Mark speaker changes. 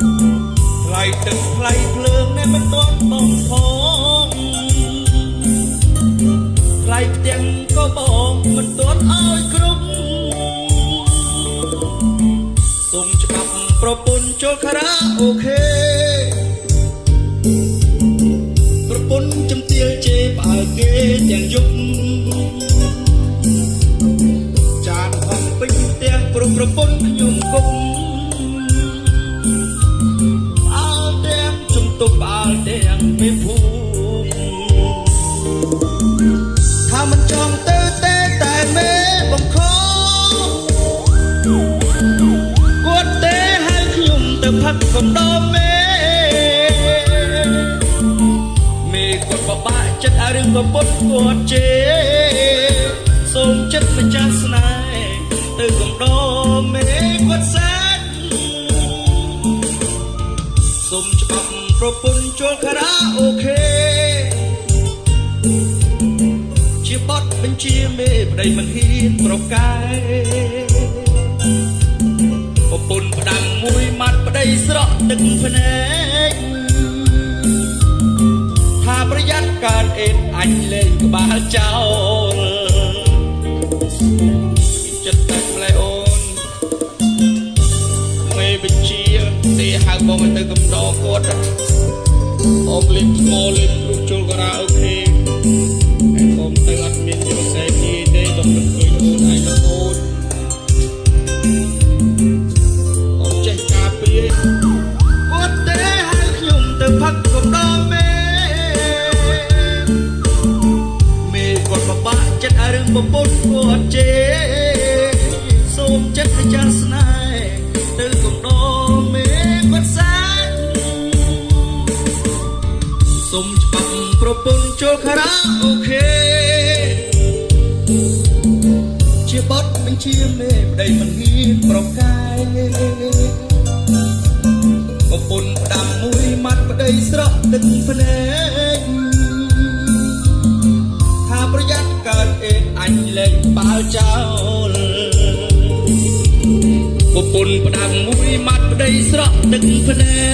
Speaker 1: ថ្លៃទឹកថ្លៃភ្លើងនេះមិនទាន់បងផងថ្លៃផ្ទាំងក៏បងមិនទាន់ឲ្យគ្រប់សុំច្បាប់ប្រពន្ធចូលខារ៉ាអូខេប្រពន្ធចំទាលជេរផ្អើលគេទាំងយប់ចានហំពេញផ្ទះប្រពន្ធខ្ញុំគុំទុកផ្អើលទាំងមេភូមិថាមិនចង់ទៅទេតែមេបង្ខំគាត់ទេឲ្យខ្ញុំទៅផឹកកំដរមេគាត់បបាក់ចិត្តឲ្យរឿងប្រពន្ធគាត់ជេរសូមចិត្តម្ចាស់ស្នេហ៍ទៅកំដរមេគាត់សាច់សូមច្បាប់ប្រពន្ធចូលខារ៉ាអូខេជាបទបញ្ជាមេប្តីមិនហ៊ានប្រកែប្រពន្ធផ្ដាំមួយម៉ាត់ប្តីស្រក់ទឹកភ្នែកថាប្រយ័ត្នកើតអេតអញលេងក្បាលចោលចិត្តតែម្លែអូនមេបញ្ជាទេហៅបងទៅកំដរគាត់អមលេងស្មោលេងគ្រូចូលខារ៉ាអូខេឯកុំទៅអត់មានជាផ្សេងទេបងមិនឃើញអូនឯងទៅអូនអត់ចេះការពារគាត់ទេឲ្យខ្ញុំទៅផឹកកំដរមេគាត់បបាក់ចិត្តឲ្យរឿងប្រពន្ធគាត់ជេរសូមចិត្តម្ចាស់ស្នេហ៍ទៅកំដរមេគាត់សាសូមច្បាប់ប្រពន្ធចូលខារ៉ាអូខេជាបទបញ្ជាមេប្តីមិនហ៊ានប្រកែប្រពន្ធផ្ដាំមួយម៉ាត់ប្តីស្រក់ទឹកភ្នែកថាប្រយ័ត្នកើតអេតអញលេងបាល់ចោលប្រពន្ធផ្ដាំមួយម៉ាត់ប្តីស្រក់ទឹកភ្នែក